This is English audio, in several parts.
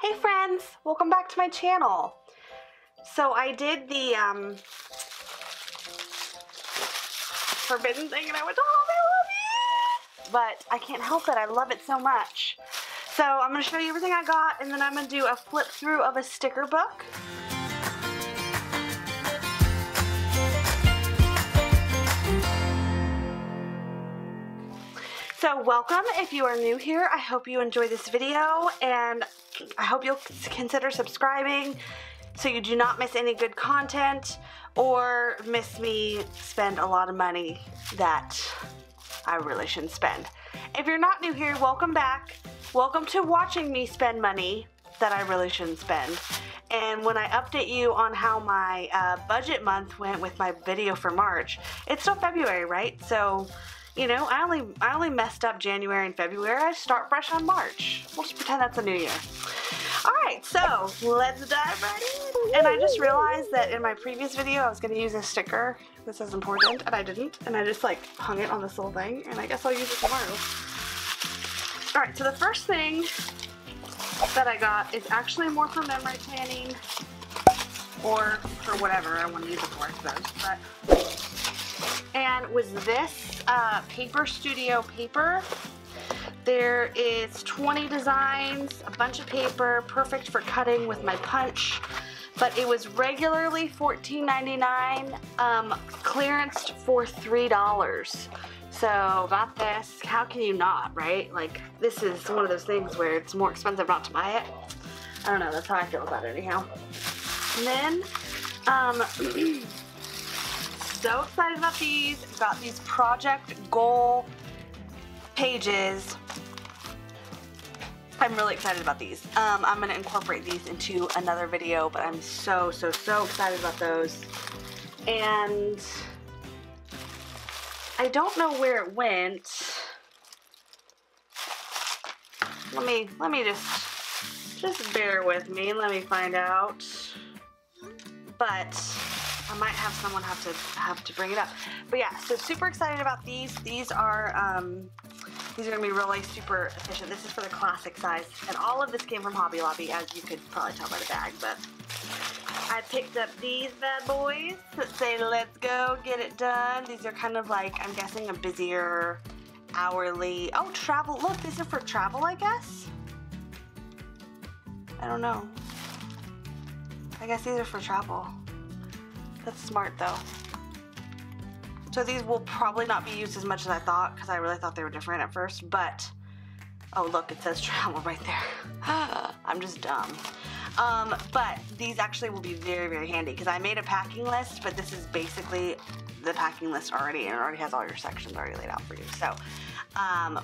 Hey friends, welcome back to my channel. So I did the forbidden thing and I went, oh, I love it! But I can't help it, I love it so much. So I'm going to show you everything I got and then I'm going to do a flip through of a sticker book. So welcome if you are new here. I hope you enjoy this video and I hope you'll consider subscribing so you do not miss any good content or miss me spend a lot of money that I really shouldn't spend. If you're not new here, welcome back. Welcome to watching me spend money that I really shouldn't spend. And when I update you on how my budget month went with my video for March, it's still February, right? So, you know, I only messed up January and February. I start fresh on March. We'll just pretend that's a new year. Alright, so let's dive right in. And I just realized that in my previous video I was going to use a sticker that says important, and I didn't. And I just like hung it on this little thing, and I guess I'll use it tomorrow. Alright, so the first thing that I got is actually more for memory planning or for whatever I want to use it for, I suppose. And was this Paper Studio paper. There is 20 designs, a bunch of paper, perfect for cutting with my punch. But it was regularly $14.99, clearanced for $3. So got this. How can you not, right? Like, this is one of those things where it's more expensive not to buy it. I don't know, that's how I feel about it anyhow. And then, so excited about these. Got these project goal pages. I'm really excited about these. I'm going to incorporate these into another video, but I'm so excited about those. And I don't know where it went. Let me just bear with me. Let me find out. But I might have someone have to bring it up. But yeah, so super excited about these. These are gonna be really super efficient. This is for the classic size, and all of this came from Hobby Lobby, as you could probably tell by the bag. But I picked up these bad boys that say "Let's go, get it done." These are kind of like, I'm guessing, a busier hourly. Oh, travel. Look, these are for travel, I guess. I don't know. I guess these are for travel. That's smart though. So these will probably not be used as much as I thought, because I really thought they were different at first, but oh look, it says travel right there. I'm just dumb. But these actually will be very handy, because I made a packing list, but this is basically the packing list already, and it already has all your sections already laid out for you. So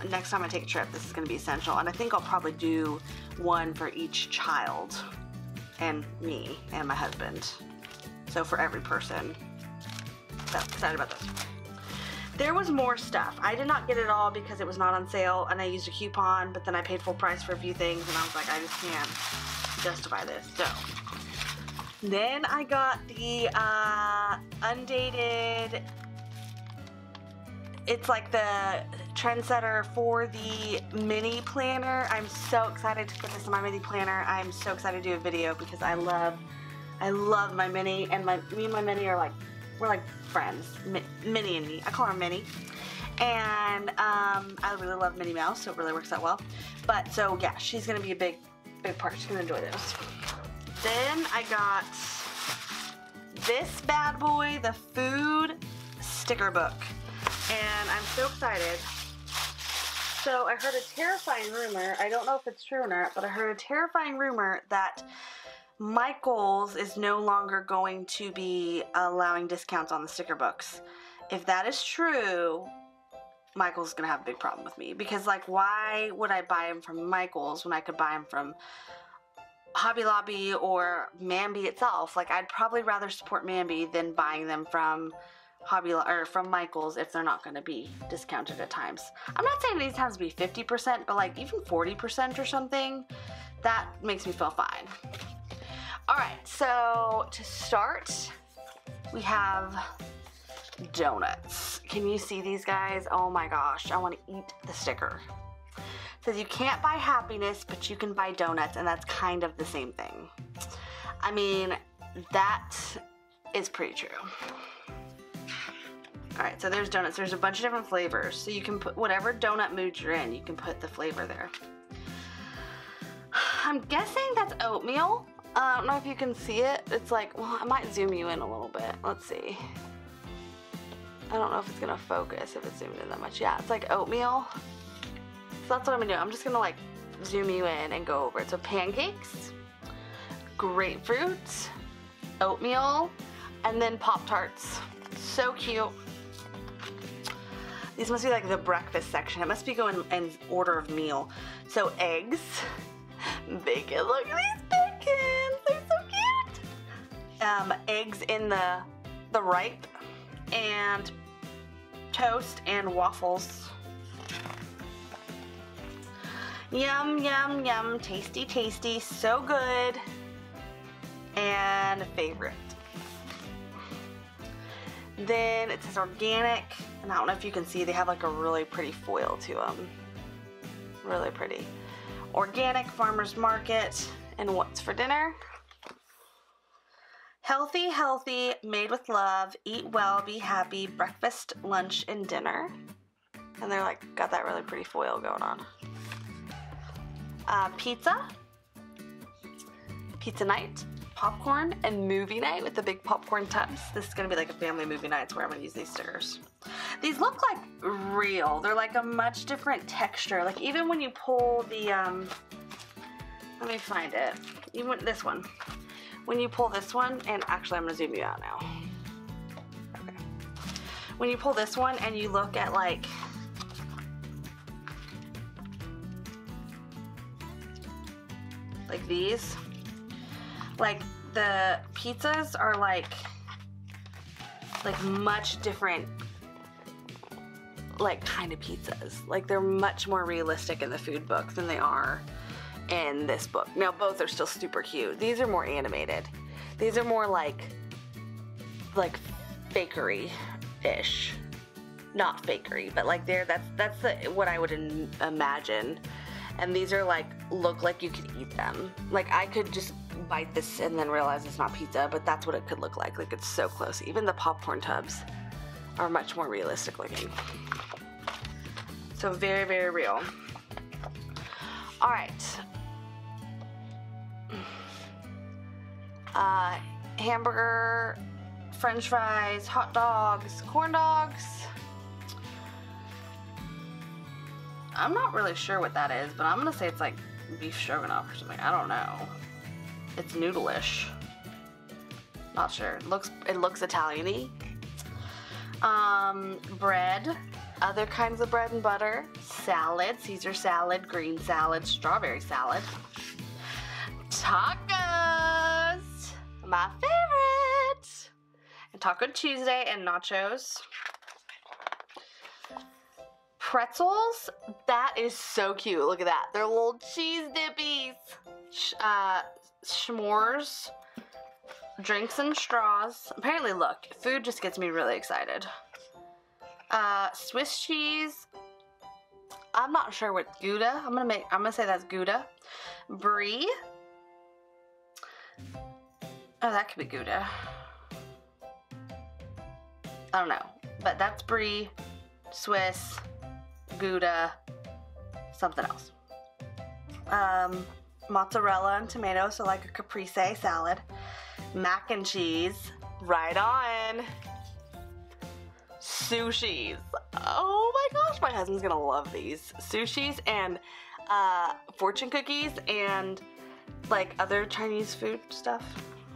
next time I take a trip, this is going to be essential, and I think I'll probably do one for each child and me and my husband. So for every person. So excited about this. There was more stuff. I did not get it all because it was not on sale and I used a coupon, but then I paid full price for a few things and I was like, I just can't justify this. So then I got the undated, it's like the trendsetter for the mini planner. I'm so excited to put this in my mini planner. I'm so excited to do a video because I love my Minnie, and me and my Minnie are like, we're like friends. Minnie and me. I call her Minnie. And I really love Minnie Mouse, so it really works out well. But so yeah, she's gonna be a big part. She's gonna enjoy those. Then I got this bad boy, the food sticker book. And I'm so excited. So I heard a terrifying rumor. I don't know if it's true or not, but I heard a terrifying rumor that Michaels is no longer going to be allowing discounts on the sticker books. If that is true, Michaels is going to have a big problem with me. Because, like, why would I buy them from Michaels when I could buy them from Hobby Lobby or Mambi itself? Like, I'd probably rather support Mambi than buying them from from Michaels if they're not going to be discounted at times. I'm not saying these times be 50%, but like even 40% or something, that makes me feel fine. Alright, so to start, we have donuts. Can you see these guys? Oh my gosh, I want to eat the sticker. It says you can't buy happiness, but you can buy donuts, and that's kind of the same thing. I mean, that is pretty true. Alright, so there's donuts. There's a bunch of different flavors. So you can put whatever donut mood you're in, you can put the flavor there. I'm guessing that's oatmeal. I don't know if you can see it. It's like, well, I might zoom you in a little bit. Let's see. I don't know if it's gonna focus if it's zoomed in that much. Yeah, it's like oatmeal. So that's what I'm gonna do. I'm just gonna like zoom you in and go over it. So pancakes, grapefruit, oatmeal, and then Pop-Tarts. So cute. These must be like the breakfast section. It must be going in order of meal. So eggs, bacon. Look at these bacons. They're so cute. Eggs in the ripe, and toast and waffles. Yum, yum, yum. Tasty, tasty. So good. And favorite. Then it says organic, and I don't know if you can see, they have like a really pretty foil to them. Really pretty. Organic, farmer's market, and what's for dinner? Healthy, healthy, made with love, eat well, be happy, breakfast, lunch, and dinner. And they're like, got that really pretty foil going on. Pizza, pizza night, popcorn, and movie night with the big popcorn tubs. This is gonna be like a family movie night where I'm gonna use these stickers. These look like real. They're like a much different texture. Like even when you pull the, let me find it. Even this one. When you pull this one, and actually I'm gonna zoom you out now. Okay. When you pull this one and you look at like, these, like the pizzas are like much different, like kind of pizzas. Like they're much more realistic in the food book than they are in this book. Now both are still super cute. These are more animated. These are more like fakery-ish. Not fakery, but like that's what I would imagine. And these are like, look like you could eat them. Like I could just bite this and then realize it's not pizza, but that's what it could look like. Like it's so close. Even the popcorn tubs are much more realistic looking. So very, very real. All right. Hamburger, French fries, hot dogs, corn dogs. I'm not really sure what that is, but I'm gonna say it's like beef stroganoff or something. I don't know. It's noodle-ish. Not sure. It looks Italian-y. Bread, other kinds of bread and butter, salad, Caesar salad, green salad, strawberry salad, tacos, my favorite, and Taco Tuesday and nachos. Pretzels, that is so cute. Look at that. They're little cheese dippies. S'mores, drinks and straws. Apparently, look, food just gets me really excited. Swiss cheese. I'm not sure what Gouda. I'm gonna say that's Gouda. Brie. Oh, that could be Gouda. I don't know, but that's Brie, Swiss, Gouda, something else. Mozzarella and tomato, so like a caprese salad. Mac and cheese, right on. Sushis. Oh my gosh, my husband's gonna love these. Sushis and fortune cookies and like other Chinese food stuff.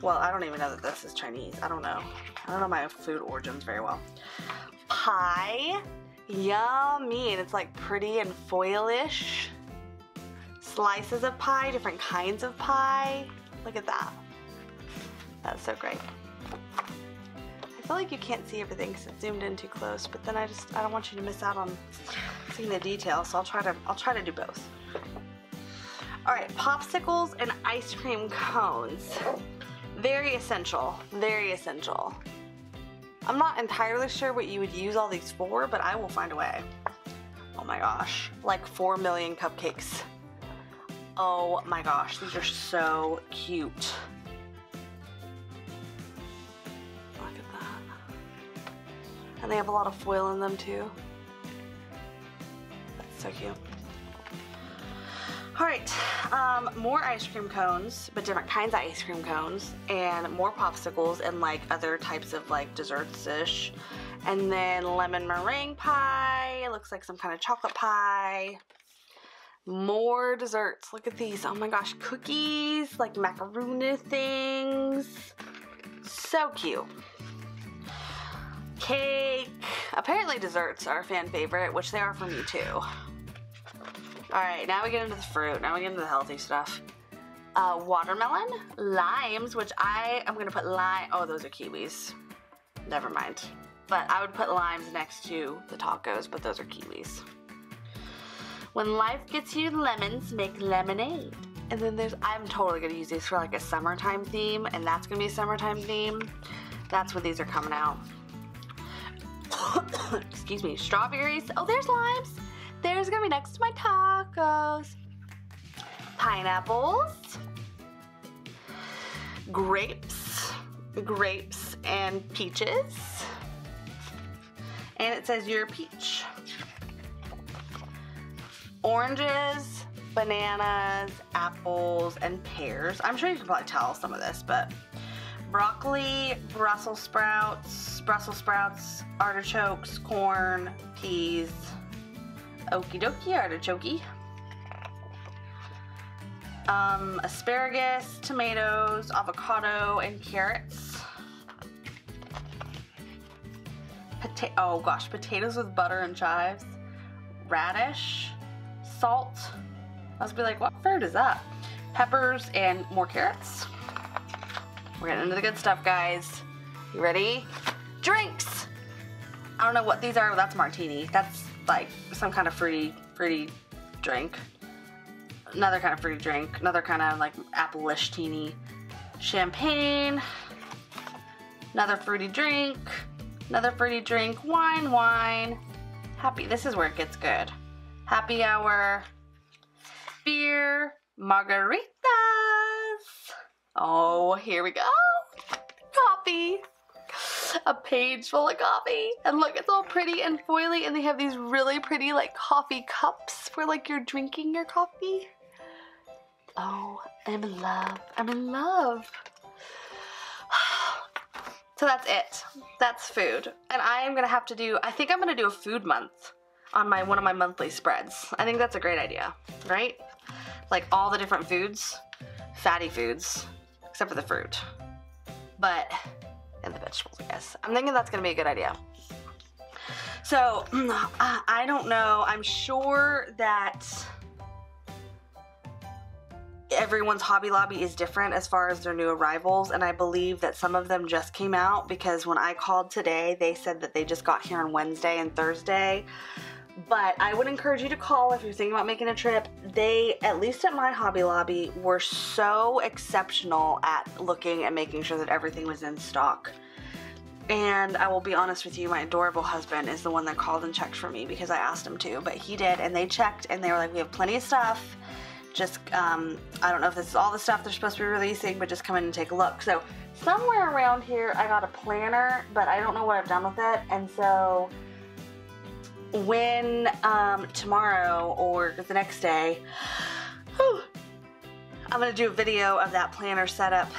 Well, I don't even know that this is Chinese. I don't know. I don't know my food origins very well. Pie. Yummy, and it's like pretty and foilish. Slices of pie, different kinds of pie. Look at that. That's so great. I feel like you can't see everything because it's zoomed in too close, but then I don't want you to miss out on seeing the details, so I'll try to do both. All right, popsicles and ice cream cones. Very essential, very essential. I'm not entirely sure what you would use all these for, but I will find a way. Oh my gosh, like 4 million cupcakes. Oh my gosh, these are so cute. Look at that. And they have a lot of foil in them too. That's so cute. All right, more ice cream cones, but different kinds of ice cream cones, and more popsicles and like other types of like desserts-ish. And then lemon meringue pie. It looks like some kind of chocolate pie. More desserts. Look at these. Oh my gosh, cookies, like macaroon things. So cute. Cake. Apparently desserts are a fan favorite, which they are for me too. Alright, now we get into the fruit. Now we get into the healthy stuff. Watermelon, limes, which I am going to put lime. Oh, those are kiwis. Never mind. But I would put limes next to the tacos, but those are kiwis. When life gets you lemons, make lemonade. And then I'm totally going to use these for like a summertime theme, and that's going to be a summertime theme. That's when these are coming out. Excuse me. Strawberries. Oh, there's limes. There's gonna be next to my tacos. Pineapples. Grapes and peaches. And it says you're a peach. Oranges, bananas, apples, and pears. I'm sure you can probably tell some of this, but broccoli, Brussels sprouts, artichokes, corn, peas, okie dokie, artichoke. Asparagus, tomatoes, avocado, and carrots. Oh gosh, potatoes with butter and chives. Radish, salt. I was be like, what fruit is that? Peppers and more carrots. We're getting into the good stuff, guys. You ready? Drinks. I don't know what these are, but that's martini. That's like some kind of fruity drink. Another kind of fruity drink. Another kind of like apple-ish teeny. Champagne. Another fruity drink. Another fruity drink. Wine. This is where it gets good. Happy hour. Beer. Margaritas. Oh, here we go. Coffee. A page full of coffee. And look, it's all pretty and foily, and they have these really pretty like coffee cups for like you're drinking your coffee. Oh, I'm in love. I'm in love. So that's it. That's food. And I am gonna have to do, I think I'm gonna do a food month on one of my monthly spreads. I think that's a great idea, right? Like all the different foods, fatty foods, except for the fruit. But, and the vegetables, I guess. I'm thinking that's gonna be a good idea. So, I don't know. I'm sure that everyone's Hobby Lobby is different as far as their new arrivals, and I believe that some of them just came out because when I called today, they said that they just got here on Wednesday and Thursday. But I would encourage you to call if you're thinking about making a trip. They, at least at my Hobby Lobby, were so exceptional at looking and making sure that everything was in stock. And I will be honest with you, my adorable husband is the one that called and checked for me because I asked him to, but he did, and they checked and they were like, we have plenty of stuff. Just, I don't know if this is all the stuff they're supposed to be releasing, but just come in and take a look. So somewhere around here, I got a planner, but I don't know what I've done with it. And so when tomorrow or the next day, I'm going to do a video of that planner setup.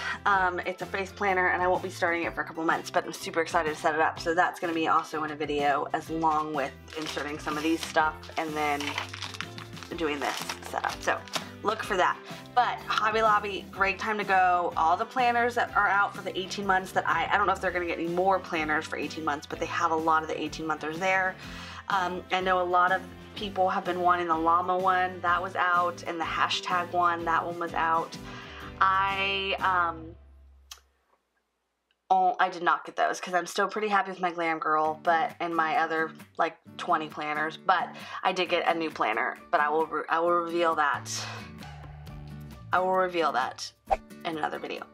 It's a face planner, and I won't be starting it for a couple months, but I'm super excited to set it up. So that's going to be also in a video, as long with inserting some of these stuff and then doing this setup. So look for that. But Hobby Lobby, great time to go. All the planners that are out for the 18 months that I don't know if they're going to get any more planners for 18 months, but they have a lot of the 18-monthers there. I know a lot of people have been wanting the llama one. That was out, and the hashtag one, that one was out. I did not get those because I'm still pretty happy with my Glam Girl, and my other like 20 planners. But I did get a new planner, but I will reveal that. I will reveal that in another video.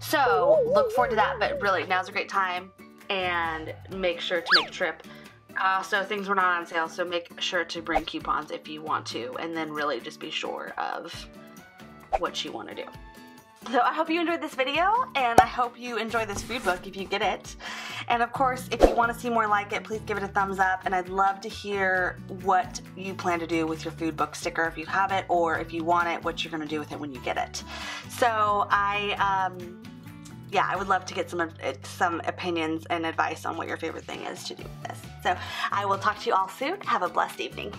So look forward to that. But really, now's a great time, and make sure to make a trip So things were not on sale, so make sure to bring coupons if you want to, and then really just be sure of what you want to do. So I hope you enjoyed this video, and I hope you enjoy this food book if you get it. And of course, if you want to see more like it, please give it a thumbs up, and I'd love to hear what you plan to do with your food book sticker if you have it, or if you want it, what you're going to do with it when you get it. So yeah, I would love to get some opinions and advice on what your favorite thing is to do with this. So I will talk to you all soon. Have a blessed evening.